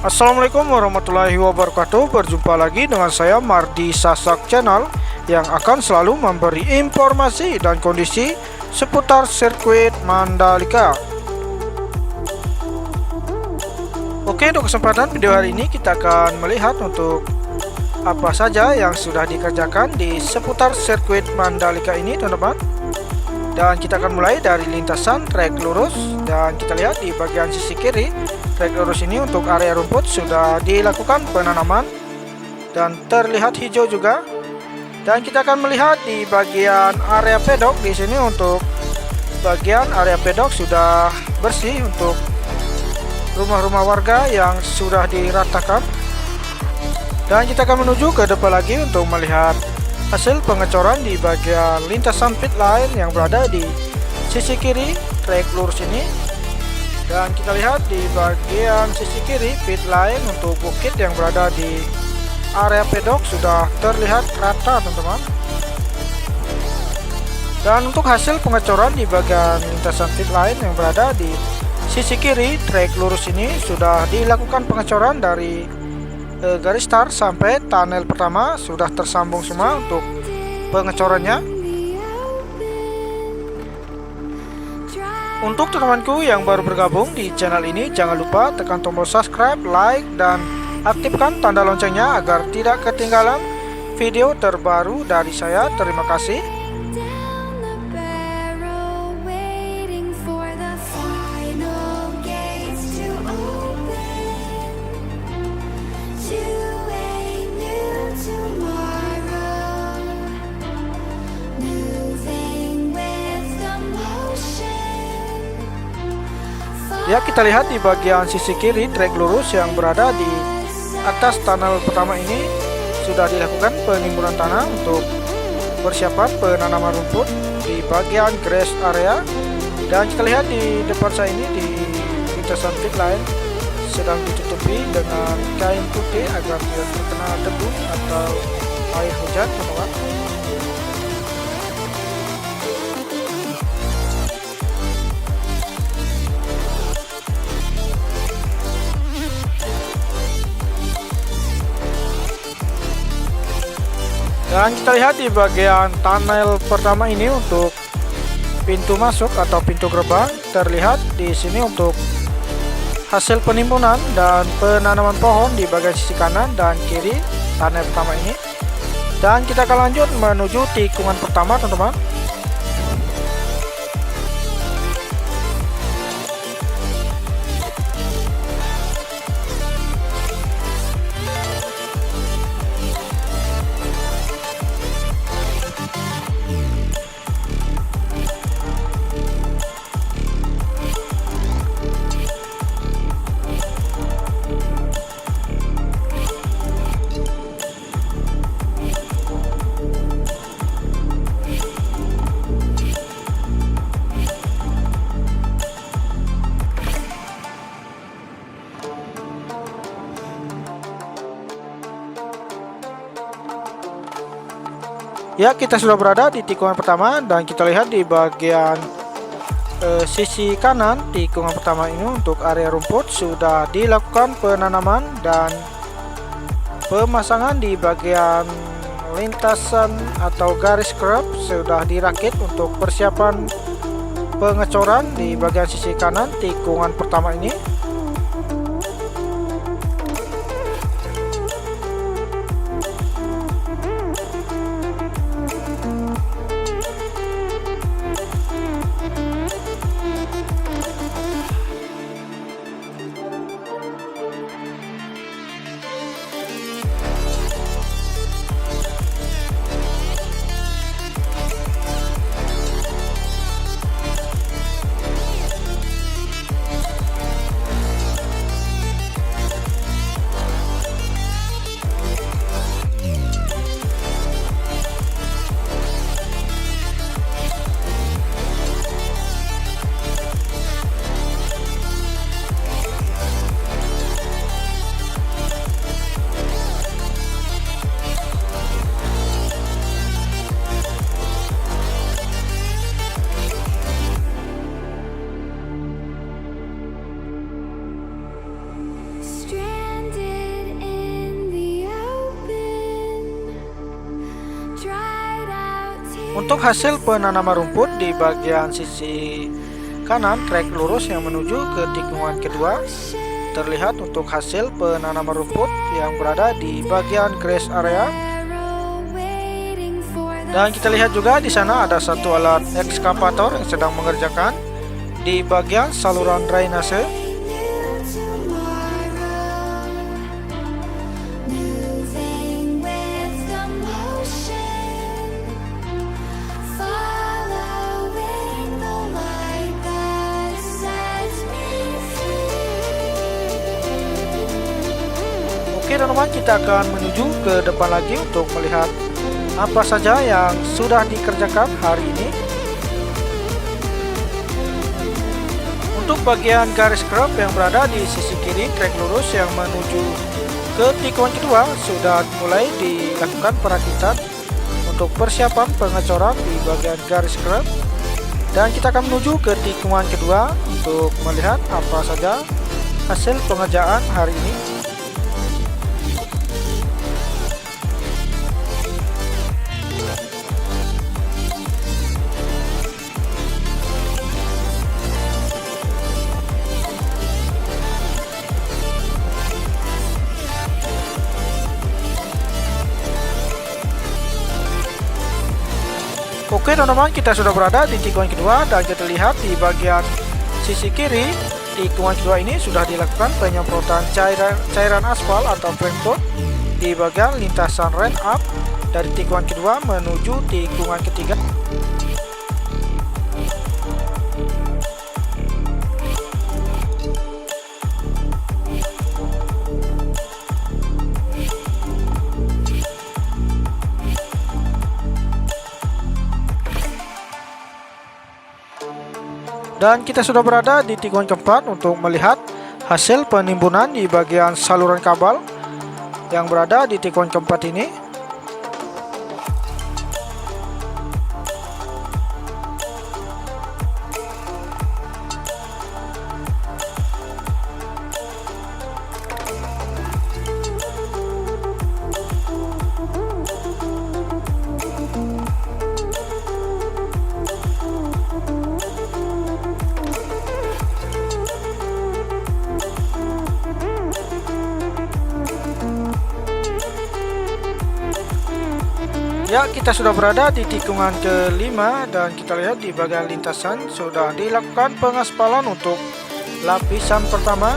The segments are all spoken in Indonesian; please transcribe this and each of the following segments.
Assalamualaikum warahmatullahi wabarakatuh. Berjumpa lagi dengan saya Mardi Sasak Channel yang akan selalu memberi informasi dan kondisi seputar sirkuit Mandalika. Oke, untuk kesempatan video hari ini kita akan melihat untuk apa saja yang sudah dikerjakan di seputar sirkuit Mandalika ini, teman-teman. Dan kita akan mulai dari lintasan trek lurus, dan kita lihat di bagian sisi kiri trek lurus ini untuk area rumput sudah dilakukan penanaman dan terlihat hijau juga. Dan kita akan melihat di bagian area pedok di sini untuk bagian area pedok sudah bersih untuk rumah-rumah warga yang sudah diratakan. Dan kita akan menuju ke depan lagi untuk melihat hasil pengecoran di bagian lintasan pit line yang berada di sisi kiri trek lurus ini. Dan kita lihat di bagian sisi kiri pit line untuk bukit yang berada di area pedok sudah terlihat rata, teman-teman. Dan untuk hasil pengecoran di bagian lintasan pit line yang berada di sisi kiri trek lurus ini sudah dilakukan pengecoran dari garis start sampai tunnel pertama sudah tersambung semua untuk pengecorannya. Untuk teman-temanku yang baru bergabung di channel ini, jangan lupa tekan tombol subscribe, like, dan aktifkan tanda loncengnya agar tidak ketinggalan video terbaru dari saya. Terima kasih. Ya, kita lihat di bagian sisi kiri trek lurus yang berada di atas tunnel pertama ini sudah dilakukan penimbunan tanah untuk persiapan penanaman rumput di bagian grass area. Dan kita lihat di depan saya ini di lintasan pit line sedang ditutupi dengan kain putih agar tidak terkena debu atau air hujan, teman-teman. Dan kita lihat di bagian tunnel pertama ini untuk pintu masuk atau pintu gerbang terlihat di sini untuk hasil penimbunan dan penanaman pohon di bagian sisi kanan dan kiri tunnel pertama ini. Dan kita akan lanjut menuju tikungan pertama, teman-teman. Ya, kita sudah berada di tikungan pertama dan kita lihat di bagian sisi kanan tikungan pertama ini untuk area rumput sudah dilakukan penanaman dan pemasangan di bagian lintasan atau garis curb sudah dirakit untuk persiapan pengecoran di bagian sisi kanan tikungan pertama ini. Untuk hasil penanaman rumput di bagian sisi kanan trek lurus yang menuju ke tikungan kedua, terlihat untuk hasil penanaman rumput yang berada di bagian grass area. Dan kita lihat juga di sana ada satu alat ekskavator yang sedang mengerjakan di bagian saluran drainase. Oke teman-teman, kita akan menuju ke depan lagi untuk melihat apa saja yang sudah dikerjakan hari ini. Untuk bagian garis kerap yang berada di sisi kiri trek lurus yang menuju ke tikungan kedua sudah mulai dilakukan perakitan untuk persiapan pengecoran di bagian garis kerap. Dan kita akan menuju ke tikungan kedua untuk melihat apa saja hasil pengerjaan hari ini. Oke teman-teman, kita sudah berada di tikungan kedua dan kita lihat di bagian sisi kiri tikungan kedua ini sudah dilakukan penyemprotan cairan aspal atau plain coat di bagian lintasan ramp up dari tikungan kedua menuju tikungan ketiga. Dan kita sudah berada di tikungan keempat untuk melihat hasil penimbunan di bagian saluran kabel yang berada di tikungan keempat ini. Ya, kita sudah berada di tikungan kelima dan kita lihat di bagian lintasan sudah dilakukan pengaspalan untuk lapisan pertama.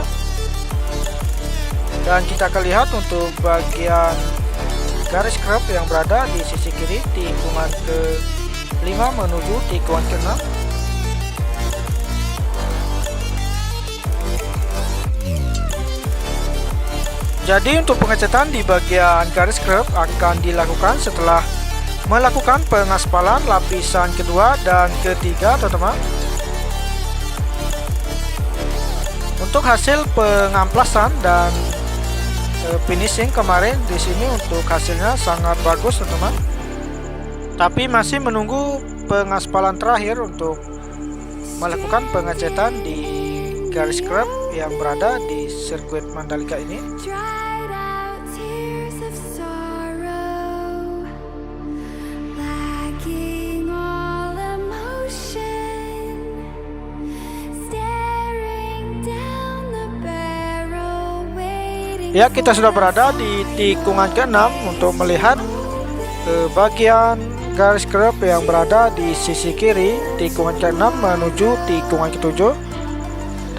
Dan kita akan lihat untuk bagian garis kerap yang berada di sisi kiri tikungan kelima menuju tikungan keenam. Jadi untuk pengecatan di bagian garis kerap akan dilakukan setelah melakukan pengaspalan lapisan kedua dan ketiga, teman-teman. Untuk hasil pengamplasan dan finishing kemarin di sini untuk hasilnya sangat bagus, teman-teman. Tapi masih menunggu pengaspalan terakhir untuk melakukan pengecatan di garis kerap yang berada di sirkuit Mandalika ini. Ya, kita sudah berada di tikungan ke-6 untuk melihat bagian garis kerap yang berada di sisi kiri tikungan ke-6 menuju tikungan ke-7.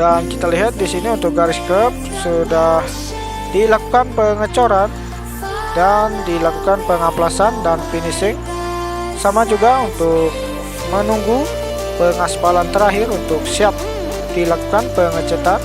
Dan kita lihat di sini untuk garis kerap sudah dilakukan pengecoran dan dilakukan pengamplasan dan finishing. Sama juga untuk menunggu pengaspalan terakhir untuk siap dilakukan pengecatan.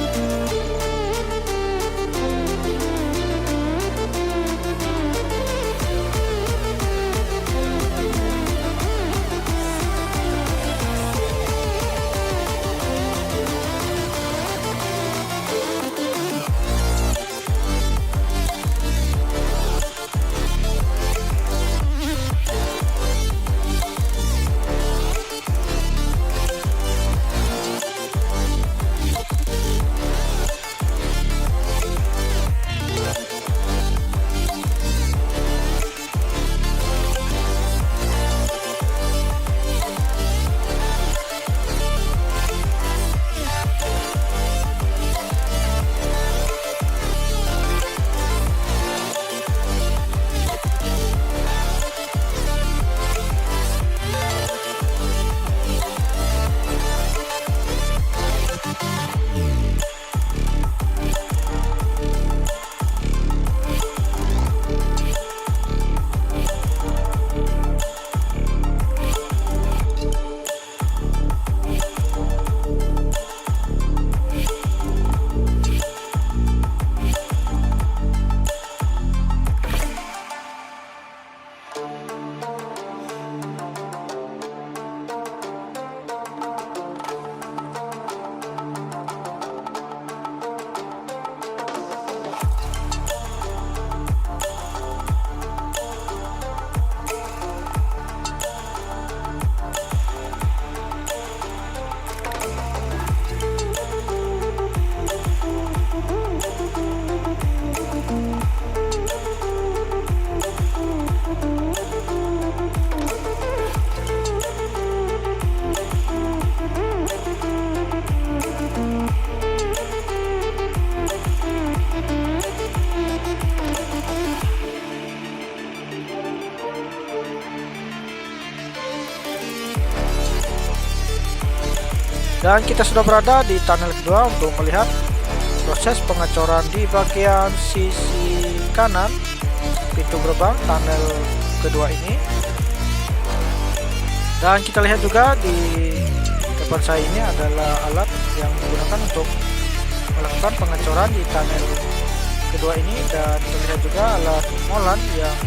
Dan kita sudah berada di tunnel kedua untuk melihat proses pengecoran di bagian sisi kanan pintu gerbang tunnel kedua ini. Dan kita lihat juga di depan saya ini adalah alat yang digunakan untuk melakukan pengecoran di tunnel kedua ini, dan terlihat juga alat molan yang